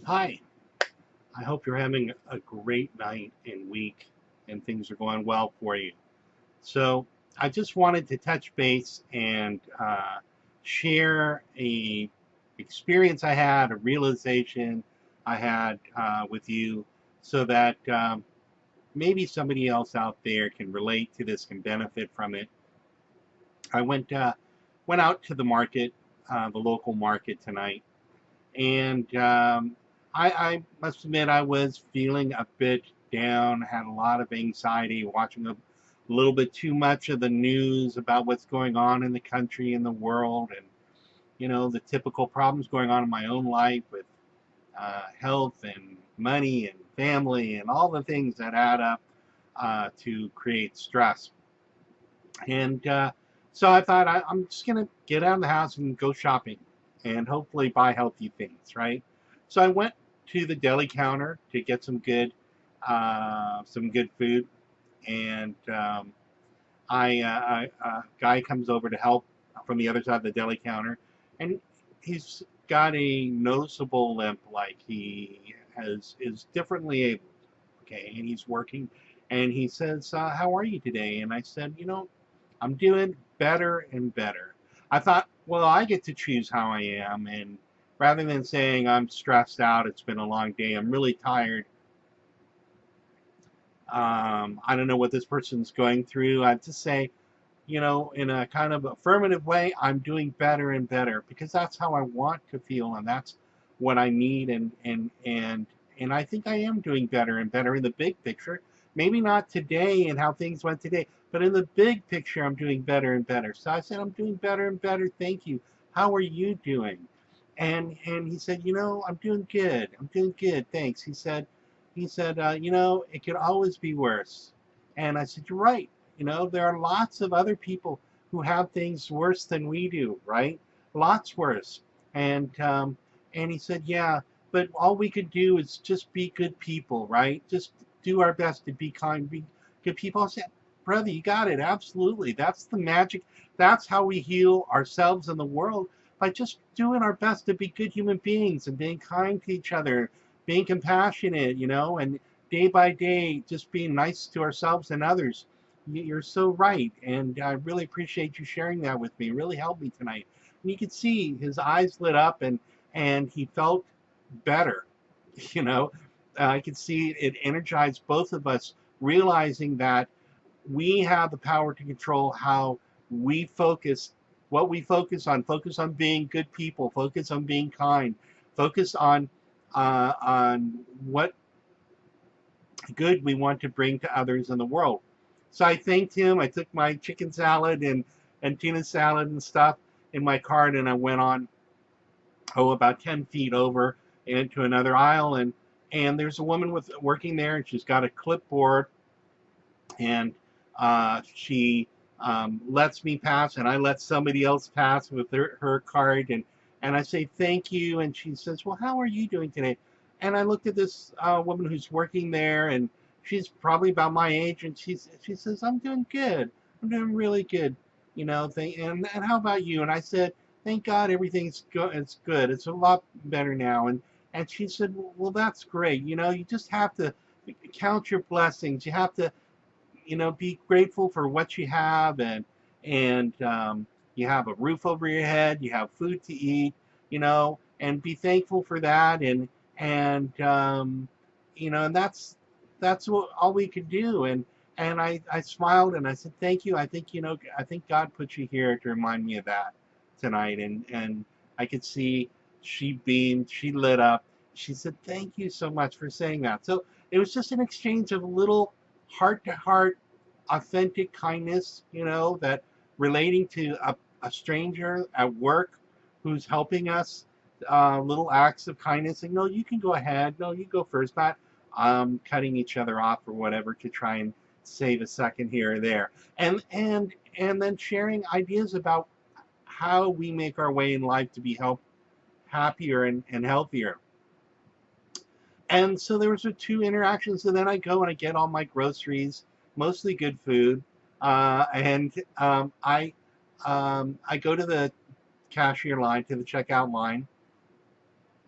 Hi, I hope you're having a great night and week and things are going well for you. So, I just wanted to touch base and share a experience I had, a realization I had with you so that maybe somebody else out there can relate to this, can benefit from it. I went out to the market, the local market tonight, and I must admit I was feeling a bit down, had a lot of anxiety, watching a little bit too much of the news about what's going on in the country and the world, and the typical problems going on in my own life with health and money and family and all the things that add up to create stress. And so I thought I'm just gonna get out of the house and go shopping, and hopefully buy healthy things, right? So I went to the deli counter to get some good food, and a guy comes over to help from the other side of the deli counter, and he's got a noticeable limp, like he is differently able. Okay, and he's working, and he says, "How are you today?" And I said, I'm doing better and better. I thought, well, I get to choose how I am, and rather than saying I'm stressed out, it's been a long day, I'm really tired, I don't know what this person's going through, I'd just say, in a kind of affirmative way, I'm doing better and better because that's how I want to feel, and that's what I need, and I think I am doing better and better in the big picture. Maybe not today and how things went today, but in the big picture, I'm doing better and better. So I said, I'm doing better and better. Thank you. How are you doing? And he said, I'm doing good. I'm doing good. Thanks. He said, it could always be worse. And I said, you're right. There are lots of other people who have things worse than we do, right? Lots worse. And he said, yeah, but all we could do is just be good people, right? Just do our best to be kind, be good people. I said, brother, you got it. Absolutely. That's the magic. That's how we heal ourselves and the world, by just doing our best to be good human beings and being kind to each other, being compassionate, and day by day, just being nice to ourselves and others. You're so right. And I really appreciate you sharing that with me. It really helped me tonight. And you could see his eyes lit up, and he felt better. You know, I could see it energized both of us, realizing that we have the power to control how we focus, what we focus on being good people, focus on being kind, focus on what good we want to bring to others in the world. So I thanked him. I took my chicken salad and tuna salad and stuff in my cart, and I went on, about 10 feet over into another aisle, and there's a woman with working there, and she's got a clipboard, and she lets me pass, and I let somebody else pass with her card, and I say thank you, and she says, well, how are you doing today? And I looked at this woman who's working there, and she's probably about my age, and she says, I'm doing good. I'm doing really good. And how about you? And I said, thank God everything's good. It's good. It's a lot better now. And she said, well, that's great. You just have to count your blessings. You have to, be grateful for what you have, and you have a roof over your head, you have food to eat, and be thankful for that, and that's what all we could do. And I smiled and I said, thank you. I think God put you here to remind me of that tonight. And I could see she beamed, she lit up. She said, thank you so much for saying that. So it was just an exchange of little heart to heart, authentic kindness, that relating to a stranger at work who's helping us, little acts of kindness. And no, you can go ahead. No, you go first. Not cutting each other off or whatever to try and save a second here or there. And then sharing ideas about how we make our way in life to be happier and healthier. And so there was two interactions, and then I go and I get all my groceries, mostly good food, and I go to the cashier line, to the checkout line,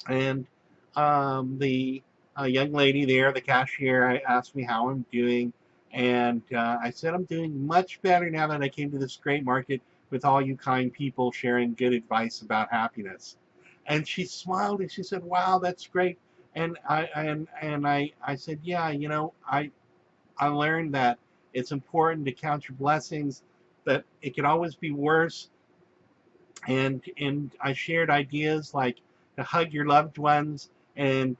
and the young lady there, the cashier, asked me how I'm doing, and I said I'm doing much better now that I came to this great market with all you kind people sharing good advice about happiness. And she smiled and she said, "Wow, that's great." And I said, "Yeah, I learned that it's important to count your blessings, that it can always be worse." And I shared ideas like to hug your loved ones and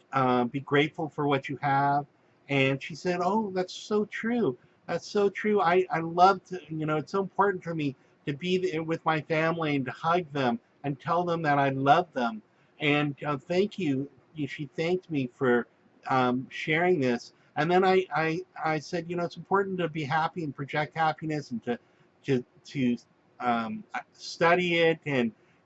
be grateful for what you have. And she said, "Oh, that's so true. That's so true. I love to, it's so important for me to be there with my family and to hug them and tell them that I love them. And thank you." She thanked me for sharing this. And then I said, it's important to be happy and project happiness and to study it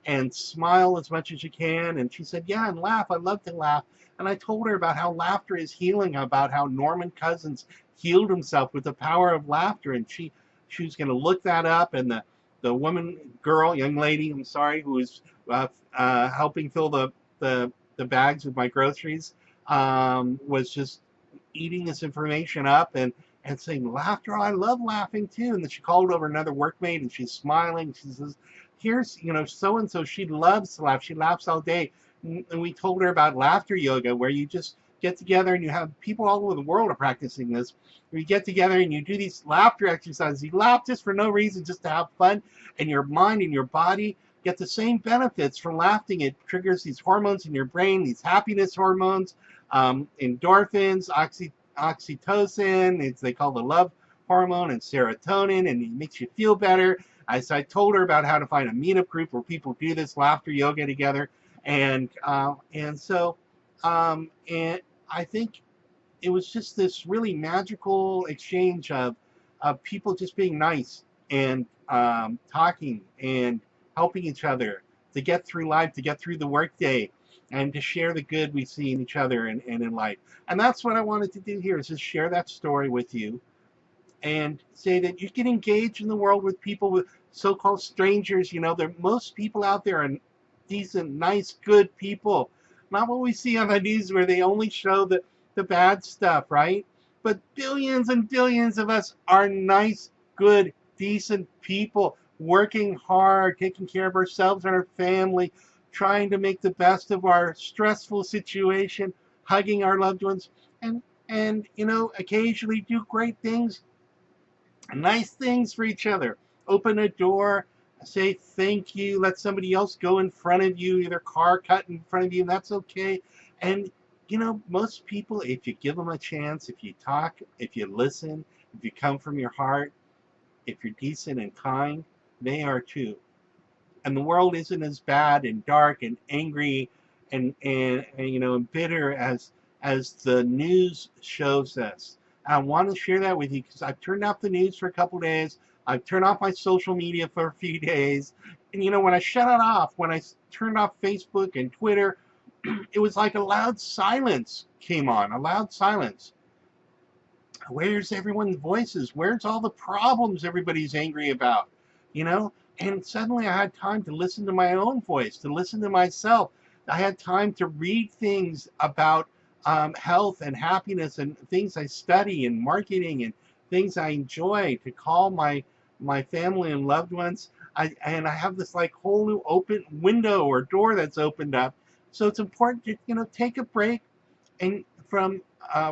and smile as much as you can. And she said, "Yeah, and laugh. I love to laugh." And I told her about how laughter is healing, about how Norman Cousins healed himself with the power of laughter. And she was going to look that up. And young lady, I'm sorry, who was helping fill the bags with my groceries, was just eating this information up and saying, "Laughter, I love laughing too." And then she called over another workmate and she's smiling. She says, "Here's, so and so, she loves to laugh. She laughs all day." And we told her about laughter yoga, where you just get together and you have people all over the world are practicing this. Where you get together and you do these laughter exercises. You laugh just for no reason, just to have fun, and your mind and your body get the same benefits from laughing. It triggers these hormones in your brain, these happiness hormones, endorphins, oxytocin, they call the love hormone, and serotonin, and it makes you feel better. So I told her about how to find a meetup group where people do this laughter yoga together, and I think it was just this really magical exchange of people just being nice and talking and helping each other to get through life, to get through the workday, and to share the good we see in each other and in life. And that's what I wanted to do here, is just share that story with you and say that you can engage in the world with people, with so-called strangers. Most people out there are decent, nice, good people. Not what we see on the news where they only show the bad stuff, right? But billions and billions of us are nice, good, decent people, working hard, taking care of ourselves and our family, trying to make the best of our stressful situation, hugging our loved ones, and occasionally do great things, nice things for each other. Open a door, say thank you, let somebody else go in front of you, either car cut in front of you, and that's okay. And most people, if you give them a chance, if you talk, if you listen, if you come from your heart, if you're decent and kind, they are too. And the world isn't as bad and dark and angry and bitter as the news shows us. I want to share that with you because I've turned off the news for a couple days. I've turned off my social media for a few days. And when I shut it off, when I turned off Facebook and Twitter, it was like a loud silence came on, a loud silence. Where's everyone's voices? Where's all the problems everybody's angry about? You know? And suddenly I had time to listen to my own voice, to listen to myself. I had time to read things about health and happiness and things I study and marketing and things I enjoy, to call my family and loved ones. And I have this like whole new open window or door that's opened up. So it's important to take a break and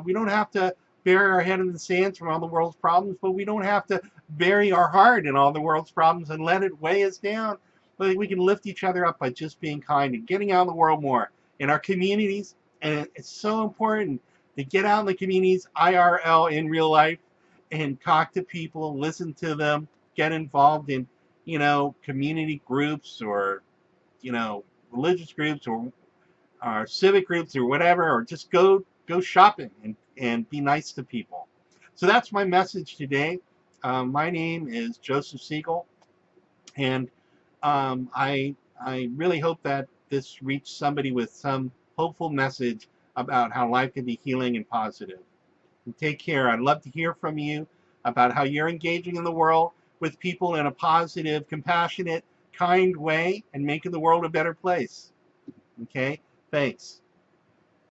we don't have to bury our head in the sand from all the world's problems, but we don't have to bury our heart in all the world's problems and let it weigh us down. But we can lift each other up by just being kind and getting out in the world more in our communities. And it's so important to get out in the communities, IRL, in real life, and talk to people, listen to them, get involved in community groups, or religious groups, or civic groups, or whatever, or just go shopping and be nice to people. So that's my message today. My name is Joseph Siegel, and I really hope that this reached somebody with some hopeful message about how life can be healing and positive. And take care. I'd love to hear from you about how you're engaging in the world with people in a positive, compassionate, kind way and making the world a better place. Okay? Thanks.